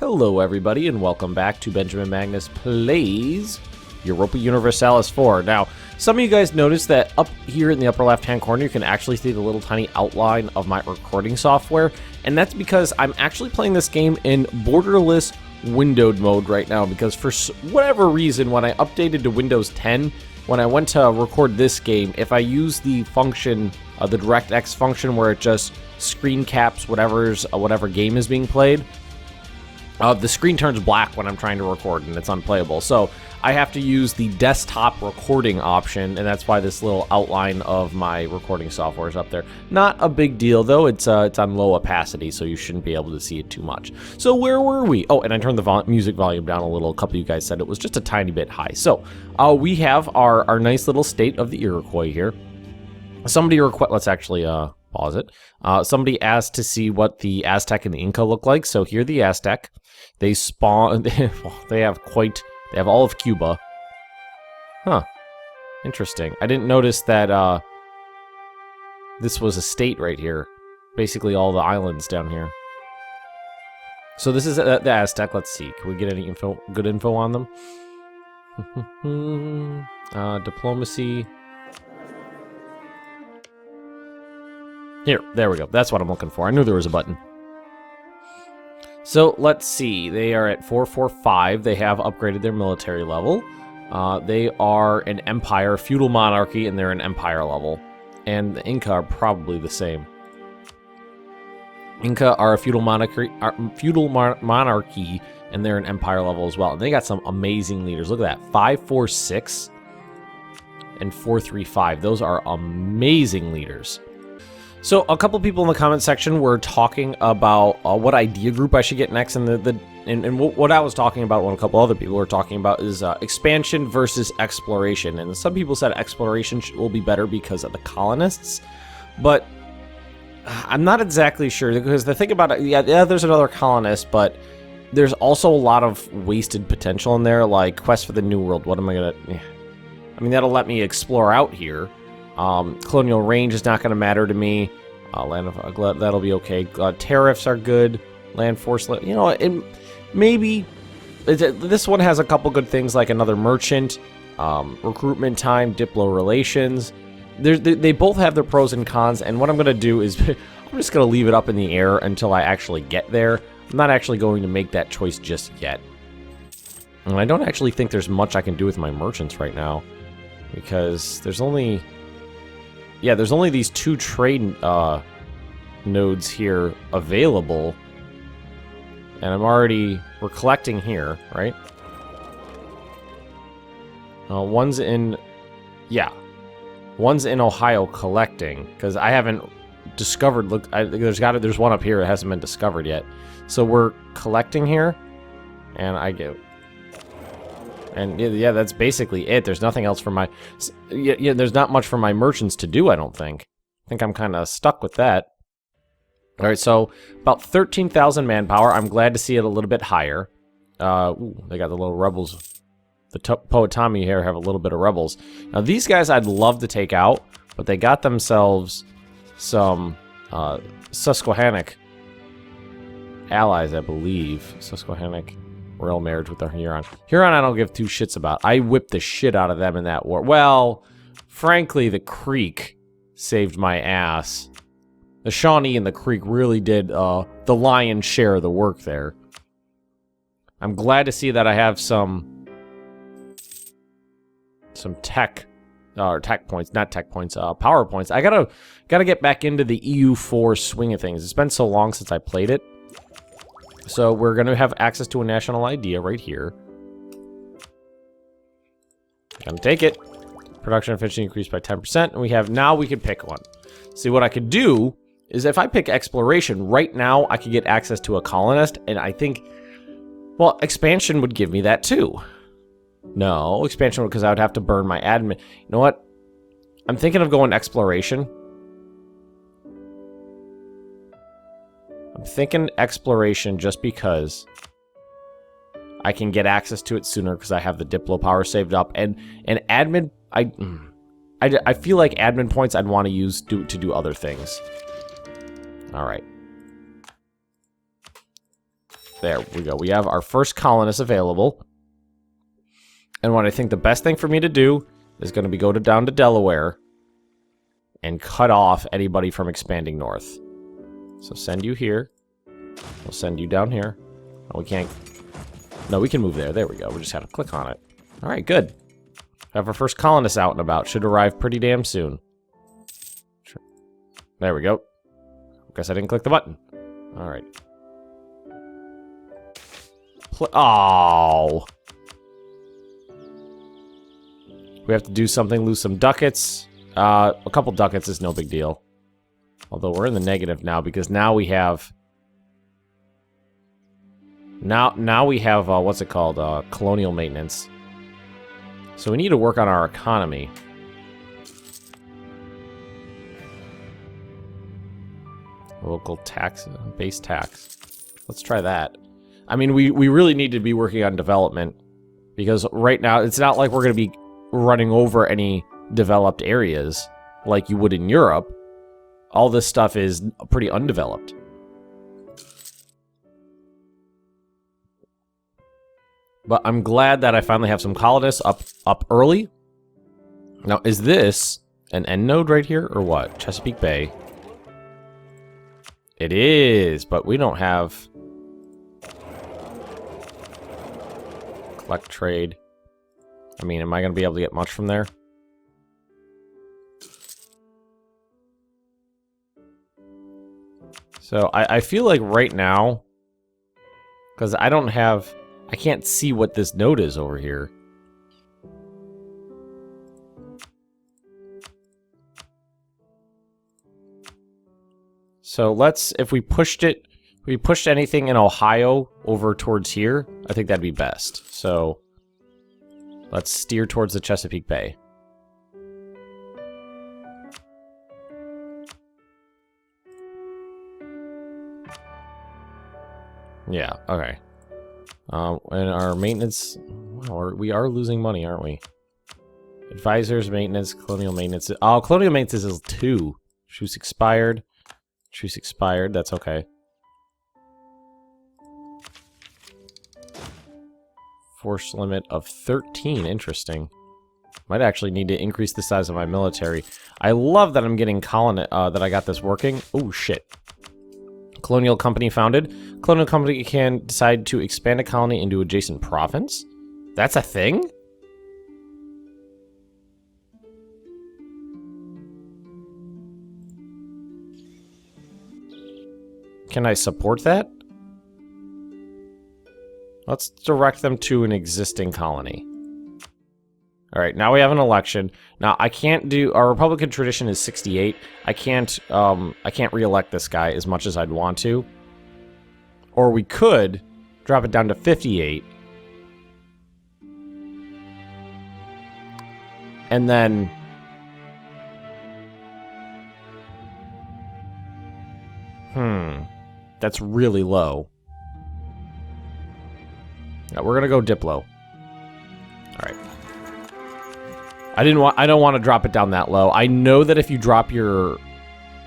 Hello everybody and welcome back to Benjamin Magnus Plays Europa Universalis 4. Now, some of you guys noticed that up here in the upper left hand corner you can actually see the little tiny outline of my recording software, and that's because I'm actually playing this game in borderless windowed mode right now, because for whatever reason when I updated to Windows 10, when I went to record this game, if I use the function, the DirectX function where it just screen caps whatever game is being played, the screen turns black when I'm trying to record and it's unplayable. So I have to use the desktop recording option, and that's why this little outline of my recording software is up there. Not a big deal though, it's on low opacity, so you shouldn't be able to see it too much. So where were we? Oh, and I turned the music volume down a little. A couple of you guys said it was just a tiny bit high. So we have our nice little state of the Iroquois here. Somebody let's actually pause it. Somebody asked to see what the Aztec and the Inca look like. So here the Aztec, they spawn. They have all of Cuba. Huh. Interesting. I didn't notice that this was a state right here. Basically all the islands down here. So this is the Aztec. Let's see. Can we get any good info on them? Diplomacy. Here, there we go. That's what I'm looking for. I knew there was a button. So, let's see. They are at 445. They have upgraded their military level. They are an empire, feudal monarchy, and they're an empire level. And the Inca are probably the same. Inca are a feudal monarchy, and they're an empire level as well. And they got some amazing leaders. Look at that. 546 and 435. Those are amazing leaders. So a couple people in the comment section were talking about what idea group I should get next, and what I was talking about, when a couple other people were talking about, is expansion versus exploration. And some people said exploration will be better because of the colonists, but I'm not exactly sure, because the thing about it, yeah, there's another colonist, but there's also a lot of wasted potential in there, like Quest for the New World. What am I gonna? I mean, that'll let me explore out here. Colonial range is not going to matter to me. That'll be okay. Tariffs are good. Land force, you know, maybe this one has a couple good things, like another merchant, recruitment time, diplo relations. They both have their pros and cons, and what I'm going to do is I'm just going to leave it up in the air until I actually get there. I'm not actually going to make that choice just yet. And I don't actually think there's much I can do with my merchants right now, because there's only these two trade nodes here available, and we're collecting here, right? One's in Ohio collecting, because I haven't discovered. Look, there's one up here that hasn't been discovered yet. So we're collecting here, and yeah, that's basically it. There's nothing else for my... Yeah, there's not much for my merchants to do, I don't think. I think I'm kind of stuck with that. Alright, so about 13,000 manpower. I'm glad to see it a little bit higher. They got the little rebels. The Powhatan here have a little bit of rebels. Now, these guys I'd love to take out, but they got themselves some Susquehannock allies, I believe. Susquehannock... royal marriage with the Huron. Huron I don't give two shits about. I whipped the shit out of them in that war. Well, frankly, the Creek saved my ass. The Shawnee and the Creek really did the lion's share of the work there. I'm glad to see that I have some tech points, not tech points, power points. I gotta get back into the EU4 swing of things. It's been so long since I played it. So we're going to have access to a national idea right here. Gonna take it. Production efficiency increased by 10%. And now we can pick one. See, what I could do is if I pick exploration, right now I could get access to a colonist. And I think, well, expansion would give me that too. No, expansion, because I would have to burn my admin. You know what? I'm thinking of going exploration. I'm thinking exploration just because I can get access to it sooner, because I have the diplo power saved up, and admin. I feel like admin points I'd want to use to do other things. All right. There we go. We have our first colonists available. And what I think the best thing for me to do is going to be down to Delaware and cut off anybody from expanding north. So send you here. We'll send you down here. Oh, we can't... No, we can move there. There we go. We just had to click on it. All right, good. Have our first colonists out and about. Should arrive pretty damn soon. Sure. There we go. Guess I didn't click the button. All right. Oh. We have to do something, lose some ducats. A couple ducats is no big deal. Although we're in the negative now because now we have... Now we have, what's it called? Colonial maintenance. So we need to work on our economy. Local tax, base tax. Let's try that. I mean, we really need to be working on development. Because right now, it's not like we're going to be running over any developed areas like you would in Europe. All this stuff is pretty undeveloped. But I'm glad that I finally have some colonists up early. Now, is this an end node right here or what? Chesapeake Bay. It is, but we don't have... Collect trade. I mean, am I going to be able to get much from there? So, I feel like right now, because I don't have... I can't see what this node is over here. So let's, if we pushed anything in Ohio over towards here, I think that'd be best. So let's steer towards the Chesapeake Bay. Yeah, okay. And our maintenance, wow, we are losing money, aren't we? Advisors, maintenance, colonial maintenance. Oh, colonial maintenance is 2. Truce expired. Truce expired, that's okay. Force limit of 13, interesting. Might actually need to increase the size of my military. I love that I'm getting that I got this working. Oh, shit. Colonial company founded. Colonial company can decide to expand a colony into adjacent province. That's a thing? Can I support that? Let's direct them to an existing colony. All right, now we have an election. Now I can't do, our Republican tradition is 68. I can't re-elect this guy as much as I'd want to. Or we could drop it down to 58. And then that's really low. Yeah, we're gonna go Diplo. All right. I don't want to drop it down that low. I know that if you drop your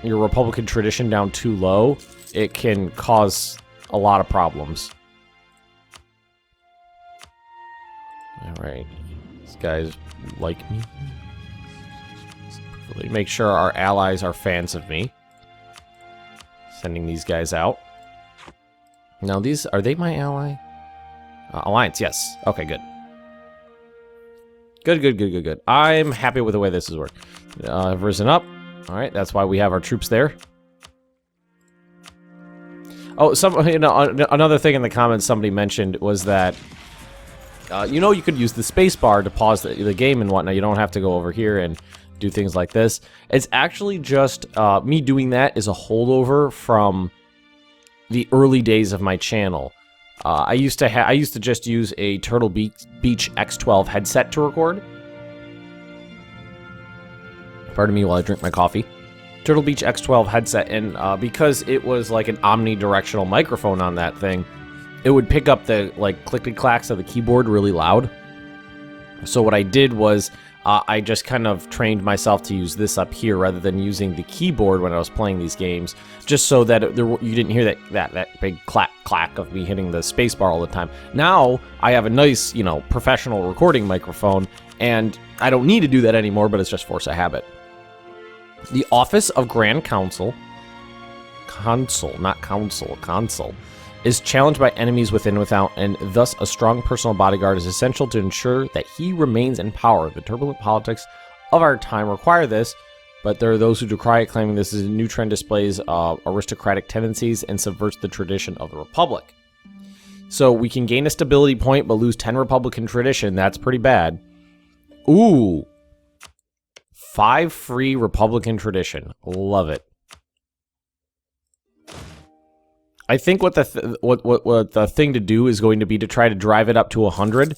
Republican tradition down too low, it can cause a lot of problems. All right. These guys like me. Make sure our allies are fans of me. Sending these guys out. Now these, are they my ally? Alliance, yes. Okay, good. Good. I'm happy with the way this is working. I've risen up. All right, that's why we have our troops there. Oh, another thing in the comments somebody mentioned was that, you could use the space bar to pause the game and whatnot. You don't have to go over here and do things like this. It's actually just me doing that is a holdover from the early days of my channel. I used to just use a Turtle Beach X12 headset to record. Pardon me while I drink my coffee. Turtle Beach X12 headset, and because it was like an omnidirectional microphone on that thing, it would pick up the like clickety clacks of the keyboard really loud. So what I did was I just kind of trained myself to use this up here rather than using the keyboard when I was playing these games, just so that you didn't hear that big clack of me hitting the spacebar all the time. Now I have a nice, professional recording microphone, and I don't need to do that anymore, but it's just force of habit. The Office of Grand Consul, is challenged by enemies within and without, and thus a strong personal bodyguard is essential to ensure that he remains in power. The turbulent politics of our time require this, but there are those who decry it, claiming this is a new trend, displays aristocratic tendencies, and subverts the tradition of the Republic. So we can gain a stability point, but lose 10 Republican tradition. That's pretty bad. Ooh. 5 free Republican tradition. Love it. I think what the thing to do is going to be to try to drive it up to 100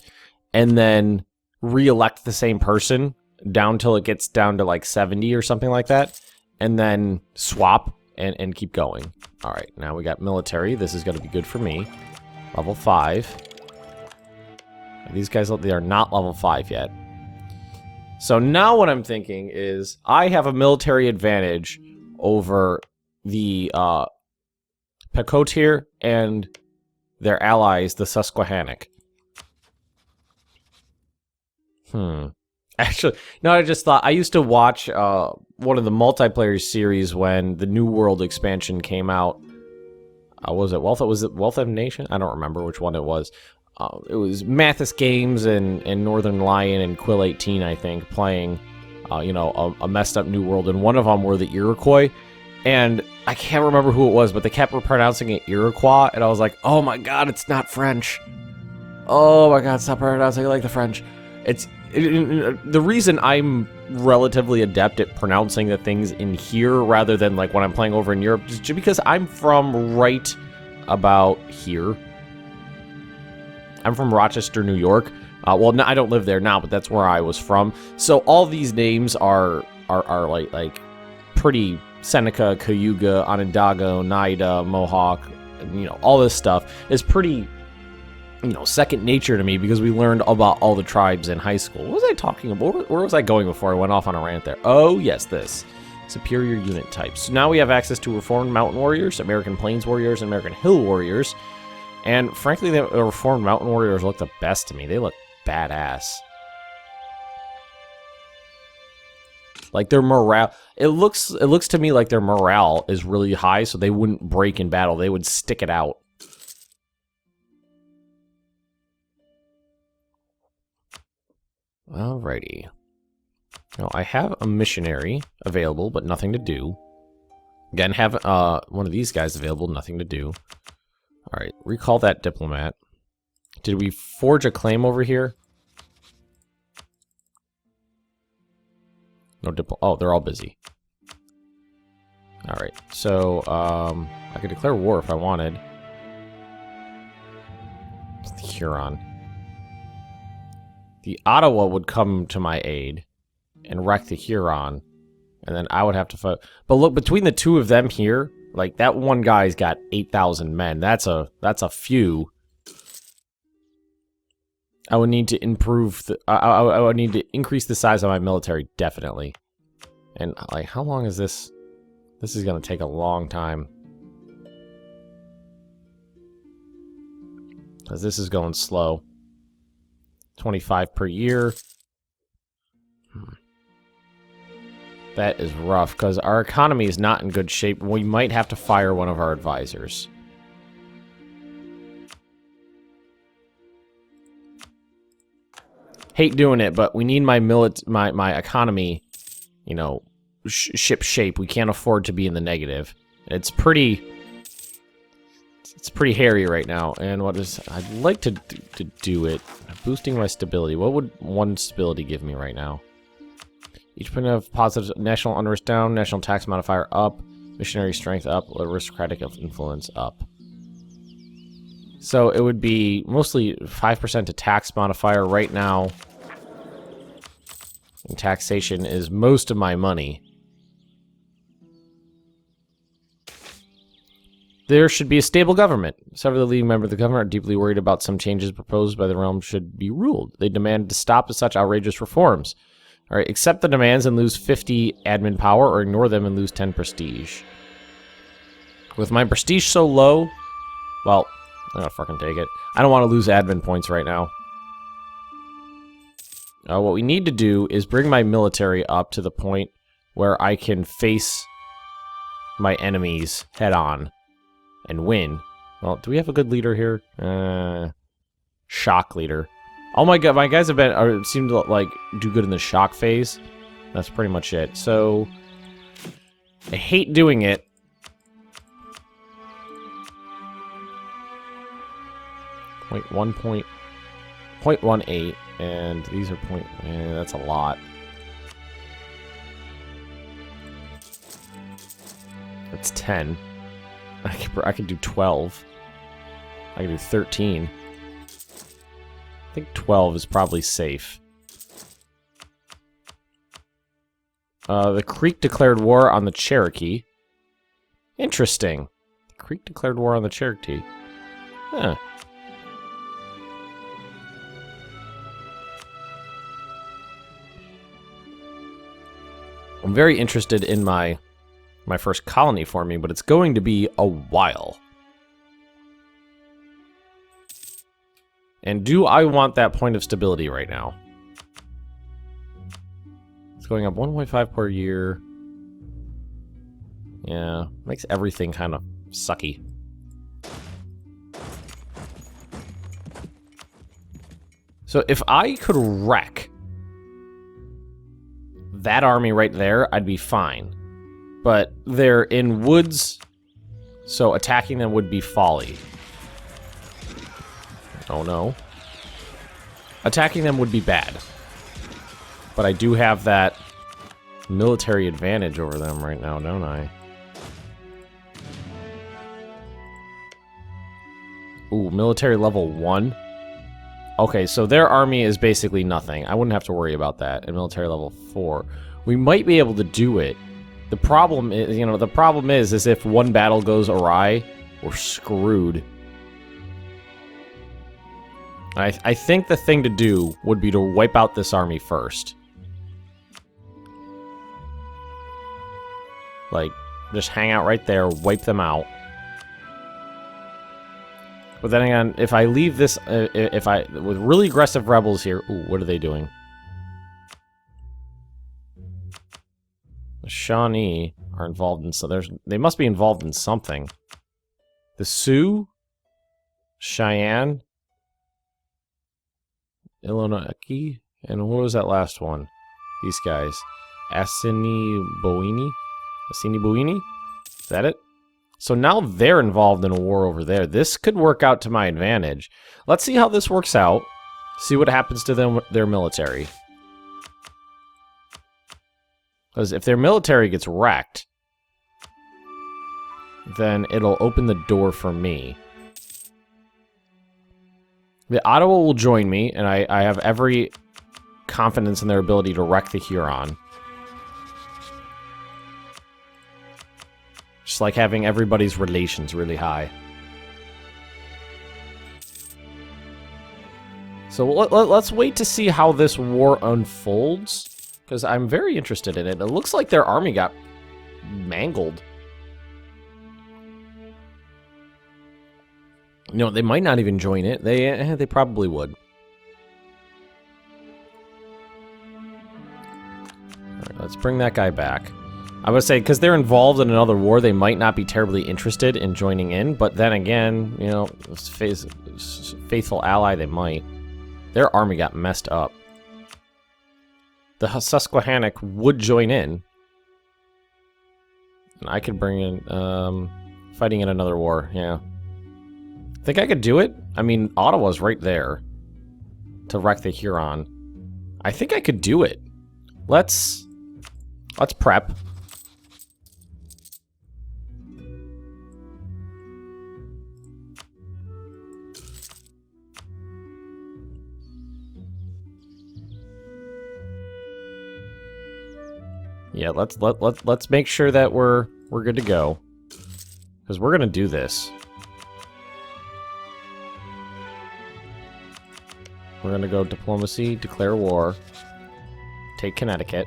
and then re-elect the same person down till it gets down to like 70 or something like that, and then swap and keep going. All right, now we got military. This is going to be good for me. Level 5. These guys, they are not level 5 yet. So now what I'm thinking is I have a military advantage over the Pecotier and their allies, the Susquehannock. Actually, no, I just thought, I used to watch one of the multiplayer series when the New World expansion came out. Was it Wealth of Nation? I don't remember which one it was. It was Mathis Games and Northern Lion and Quill 18, I think, playing, a messed up New World, and one of them were the Iroquois. And I can't remember who it was, but they kept pronouncing it Iroquois, and I was like, oh my god, it's not French. Oh my god, stop pronouncing it like the French. The reason I'm relatively adept at pronouncing the things in here rather than like when I'm playing over in Europe is just because I'm from right about here. I'm from Rochester, New York. Well, no, I don't live there now, but that's where I was from. So all these names are like pretty Seneca, Cayuga, Onondaga, Oneida, Mohawk, all this stuff is pretty, second nature to me because we learned about all the tribes in high school. What was I talking about? Where was I going before I went off on a rant there? Oh, yes, this. Superior unit types. So now we have access to Reformed Mountain Warriors, American Plains Warriors, and American Hill Warriors. And frankly, the Reformed Mountain Warriors look the best to me. They look badass. Like their morale, it looks to me like their morale is really high, so they wouldn't break in battle. They would stick it out. Alrighty. Now I have a missionary available, but nothing to do. Again, have one of these guys available, nothing to do. Alright, recall that diplomat. Did we forge a claim over here? No oh, they're all busy. Alright, so, I could declare war if I wanted. It's the Huron. The Ottawa would come to my aid and wreck the Huron, and then I would have to fight. But look, between the two of them here, like, that one guy's got 8,000 men. That's a few. I would need to improve the, I would need to increase the size of my military, definitely. And, like, how long is this? This is going to take a long time. Because this is going slow. 25 per year. That is rough, because our economy is not in good shape. We might have to fire one of our advisors. Hate doing it, but we need my economy, ship shape. We can't afford to be in the negative. It's pretty hairy right now. And I'd like to do it. Boosting my stability. What would one stability give me right now? Each point of positive national unrest down, national tax modifier up, missionary strength up, aristocratic influence up. So it would be mostly 5% to tax modifier right now. And taxation is most of my money. There should be a stable government. Several of the leading members of the government are deeply worried about some changes proposed by the realm should be ruled. They demand to stop such outrageous reforms. All right, accept the demands and lose 50 admin power, or ignore them and lose 10 prestige. With my prestige so low, well, I'm gonna fucking take it. I don't want to lose admin points right now. What we need to do is bring my military up to the point where I can face my enemies head on and win. Well, do we have a good leader here? Shock leader. Oh my god, my guys have seem to like do good in the shock phase. That's pretty much it. So I hate doing it. Point 0.18, and these are that's a lot. That's 10. I could do 12. I could do 13. I think 12 is probably safe. The Creek declared war on the Cherokee. Interesting. The Creek declared war on the Cherokee. Huh. I'm very interested in my first colony forming, but it's going to be a while. And do I want that point of stability right now? It's going up 1.5 per year. Yeah, makes everything kind of sucky. So if I could wreck that army right there, I'd be fine. But they're in woods, so attacking them would be folly. Oh no. Attacking them would be bad. But I do have that military advantage over them right now, don't I? Ooh, military level 1. Okay, so their army is basically nothing. I wouldn't have to worry about that at military level 4. We might be able to do it. The problem is, is if one battle goes awry, we're screwed. I think the thing to do would be to wipe out this army first. Like, just hang out right there, wipe them out. But then again, if I leave this, with really aggressive rebels here, ooh, what are they doing? The Shawnee are involved in, so they must be involved in something. The Sioux, Cheyenne, Illinois, and what was that last one? These guys, Assiniboine? Is that it? So now they're involved in a war over there. This could work out to my advantage. Let's see how this works out. See what happens to them, their military. Because if their military gets wrecked, then it'll open the door for me. The Ottawa will join me, and I have every confidence in their ability to wreck the Huron. Just like having everybody's relations really high. So let's wait to see how this war unfolds, because I'm very interested in it. It looks like their army got mangled. No, they might not even join it. They probably would. Alright, let's bring that guy back. I would say, because they're involved in another war, they might not be terribly interested in joining in, but then again, you know, faithful ally, they might. Their army got messed up. The Susquehannock would join in. And I could bring in, fighting in another war, yeah. Think I could do it? I mean, Ottawa's right there to wreck the Huron. I think I could do it. Let's prep. Yeah, let's make sure that we're good to go. Because we're going to do this. We're going to go diplomacy, declare war, take Connecticut.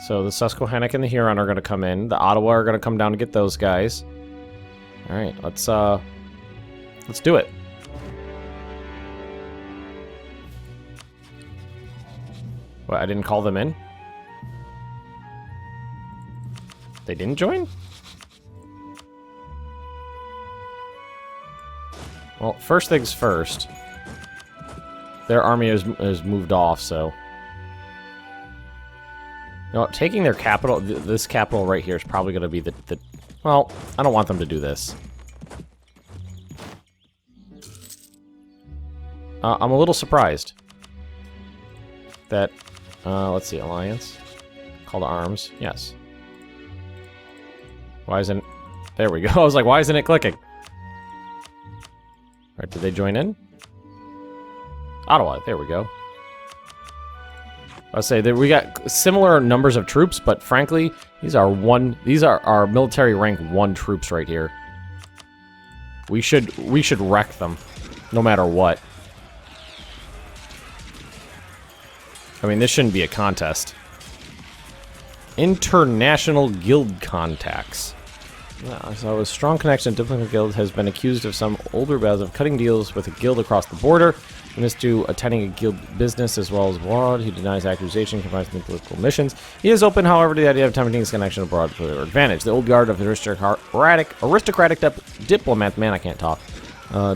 So the Susquehannock and the Huron are going to come in. The Ottawa are going to come down to get those guys. All right, let's do it. What, I didn't call them in? They didn't join? Well, first things first. Their army has moved off, so... You know what, taking their capital, this capital right here is probably going to be the... Well, I don't want them to do this. I'm a little surprised that... let's see, alliance. Call to arms, yes. Why isn't... There we go. I was like, why isn't it clicking? Alright, did they join in? Ottawa, there we go. I'll say that we got similar numbers of troops, but frankly, these are our military rank 1 troops right here. We should wreck them, no matter what. I mean, this shouldn't be a contest. International guild contacts. So a strong connection to diplomatic guild has been accused of some older battles of cutting deals with a guild across the border. And this to attending a guild business as well as abroad. He denies accusation, combines with political missions. He is open, however, to the idea of attempting his connection abroad for their advantage. The old guard of aristocratic diplomat. Man, I can't talk.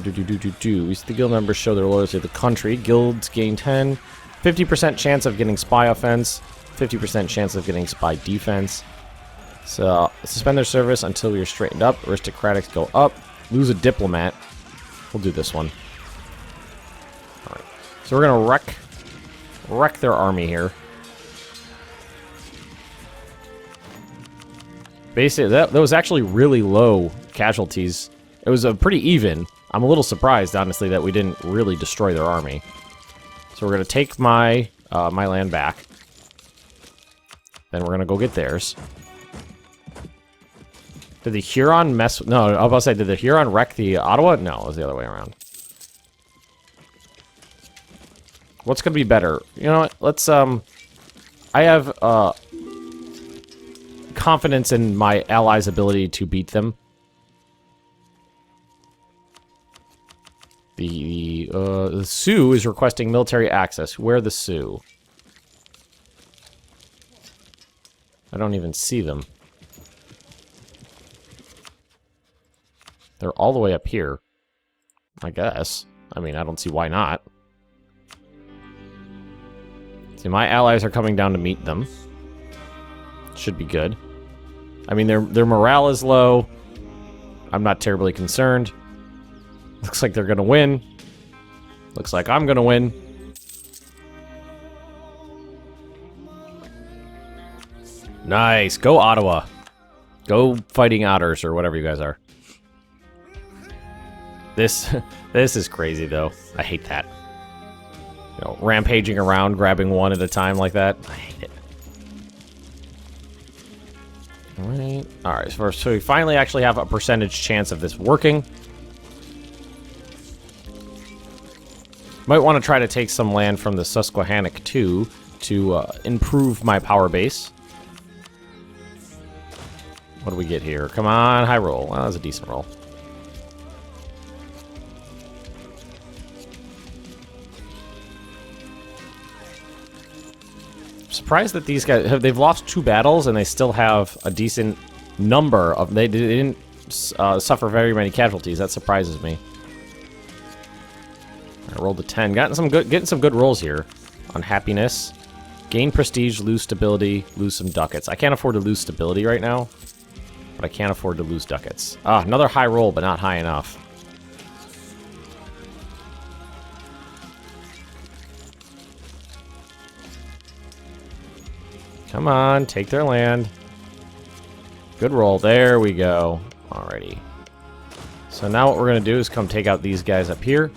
These the guild members show their loyalty to the country. Guilds gain 10. 50% chance of getting spy offense. 50% chance of getting spy defense. So, suspend their service until we are straightened up. Aristocratics go up. Lose a diplomat. We'll do this one. Alright. So we're gonna wreck their army here. Basically, that was actually really low casualties. It was pretty even. I'm a little surprised, honestly, that we didn't really destroy their army. So we're gonna take my land back. Then we're gonna go get theirs. Did the Huron mess... No, I was about to say, did the Huron wreck the Ottawa? No, it was the other way around. What's going to be better? You know what? Let's, I have, confidence in my allies' ability to beat them. The Sioux is requesting military access. Where are the Sioux? I don't even see them. They're all the way up here, I guess. I mean, I don't see why not. See, my allies are coming down to meet them. Should be good. I mean, their morale is low. I'm not terribly concerned. Looks like they're gonna win. Looks like I'm gonna win. Nice. Go Ottawa. Go Fighting Otters, or whatever you guys are. This is crazy, though. I hate that. You know, rampaging around, grabbing one at a time like that. I hate it. Alright, so we finally actually have a percentage chance of this working. Might want to try to take some land from the Susquehannock, too, to improve my power base. What do we get here? Come on, high roll. Well, that was a decent roll. Surprised that these guys they've lost 2 battles and they still have a decent number of they didn't suffer very many casualties. That surprises me. I rolled a 10. Getting some good rolls here on happiness. Gain prestige, lose stability, lose some ducats. I can't afford to lose stability right now, but I can't afford to lose ducats. Ah, another high roll, but not high enough. Come on, take their land. Good roll. There we go. Alrighty. So now what we're going to do is come take out these guys up here.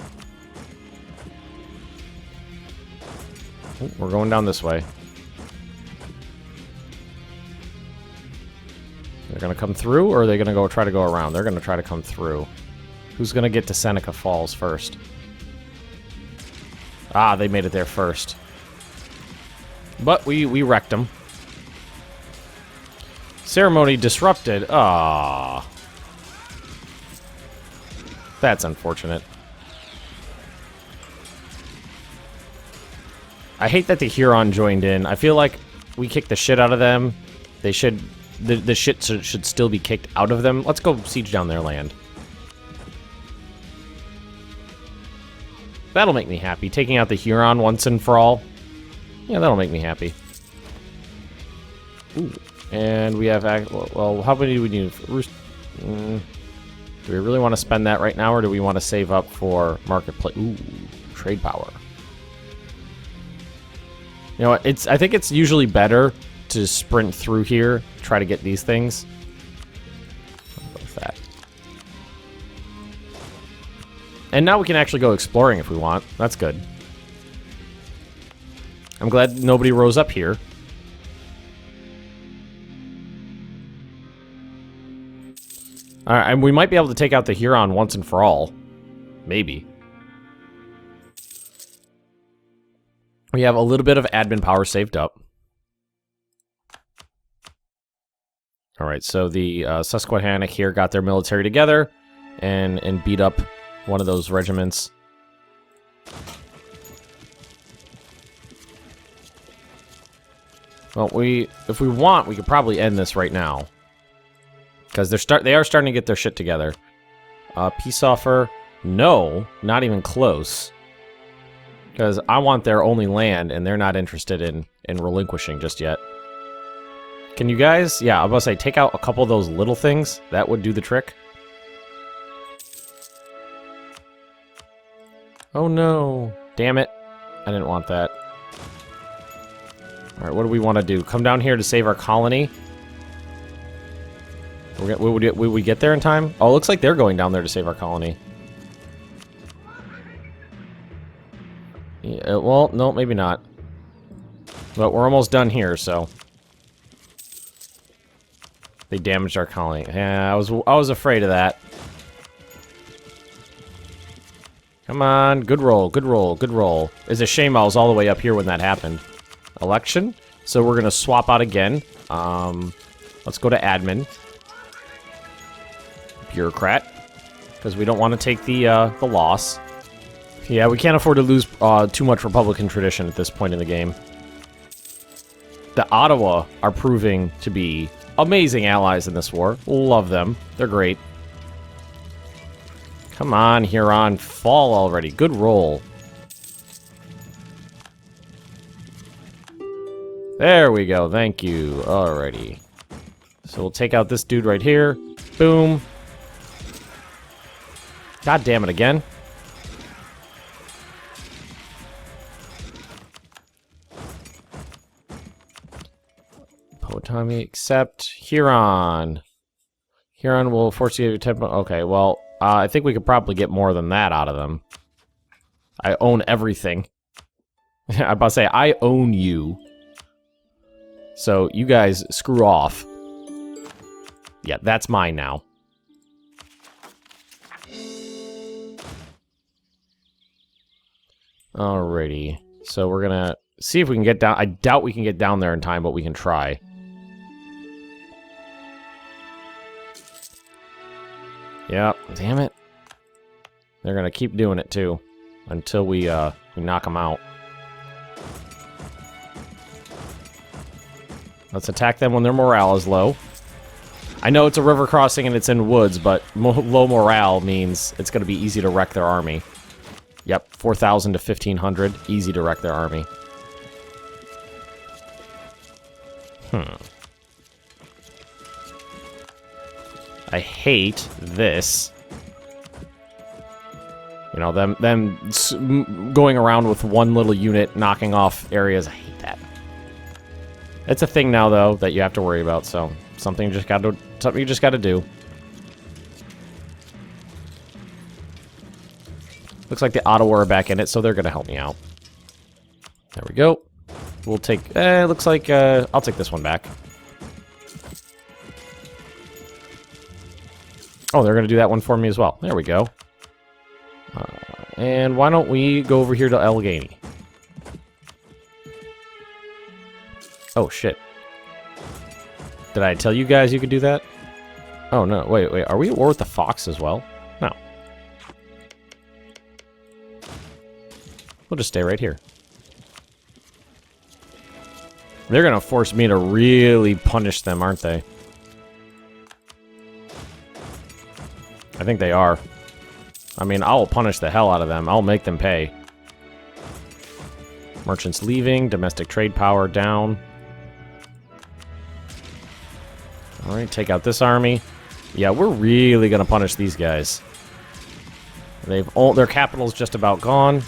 Ooh, we're going down this way. gonna come through, or are they gonna try to go around? They're gonna try to come through. Who's gonna get to Seneca Falls first? Ah, they made it there first. But we wrecked them. Ceremony disrupted. Ah, that's unfortunate. I hate that the Huron joined in. I feel like we kicked the shit out of them. They should... The shit should still be kicked out of them. Let's go siege down their land. That'll make me happy. Taking out the Huron once and for all. Yeah, that'll make me happy. Ooh. And we have... Well, how many do we need? Do we really want to spend that right now, or do we want to save up for marketplace? Ooh, trade power. You know, I think it's usually better to sprint through here, try to get these things. I'll go with that. And now we can actually go exploring if we want. That's good. I'm glad nobody rose up here. Alright, and we might be able to take out the Huron once and for all. Maybe. We have a little bit of admin power saved up. Alright, so the Susquehannock here got their military together and beat up one of those regiments. Well, if we want, we could probably end this right now. Because they are starting to get their shit together. Peace offer. No, not even close. Because I want their only land, and they're not interested in relinquishing just yet. Can you guys... Yeah, I was about to say, take out a couple of those little things. That would do the trick. Oh no. Damn it. I didn't want that. Alright, what do we want to do? Come down here to save our colony? Will we get there in time? Oh, it looks like they're going down there to save our colony. Yeah, well, no, maybe not. But we're almost done here, so... They damaged our colony. Yeah, I was afraid of that. Come on, good roll, good roll, good roll. It's a shame I was all the way up here when that happened. Election. So we're gonna swap out again. Let's go to admin. Bureaucrat. Because we don't want to take the loss. Yeah, we can't afford to lose too much Republican tradition at this point in the game. The Ottawa are proving to be amazing allies in this war. Love them. They're great. Come on, Huron. Fall already. Good roll. There we go. Thank you. Alrighty. So we'll take out this dude right here. Boom. God damn it again. Potami, accept. Huron. Huron will force you to tempo. Okay, well, I think we could probably get more than that out of them. I own everything. I'm about to say, I own you. So, you guys screw off. Yeah, that's mine now. Alrighty. So, we're gonna see if we can get down. I doubt we can get down there in time, but we can try. Yep, damn it. They're gonna keep doing it too, until we knock them out. Let's attack them when their morale is low. I know it's a river crossing and it's in woods, but low morale means it's gonna be easy to wreck their army. Yep, 4,000 to 1,500, easy to wreck their army. I hate this. You know, them going around with one little unit, knocking off areas. I hate that. It's a thing now, though, that you have to worry about. So something you just got to do. Looks like the Ottawa are back in it, so they're gonna help me out. There we go. We'll take. Looks like I'll take this one back. Oh, they're going to do that one for me as well. There we go. And why don't we go over here to Allegheny? Oh, shit. Did I tell you guys you could do that? Oh, no. Wait. Are we at war with the Fox as well? No. We'll just stay right here. They're going to force me to really punish them, aren't they? I think they are. I mean, I'll punish the hell out of them. I'll make them pay. Merchants leaving. Domestic trade power down. Alright, take out this army. Yeah, we're really going to punish these guys. Their capital's just about gone.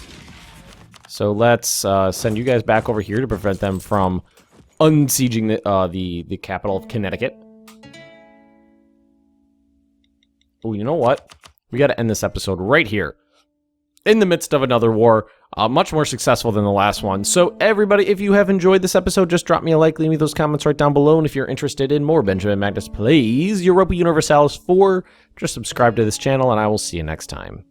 So let's send you guys back over here to prevent them from unsieging the capital of Connecticut. Oh, you know what? We got to end this episode right here. In the midst of another war, much more successful than the last one. So everybody, if you have enjoyed this episode, just drop me a like, leave me those comments right down below. And if you're interested in more Benjamin Magnus Plays Europa Universalis 4, just subscribe to this channel, and I will see you next time.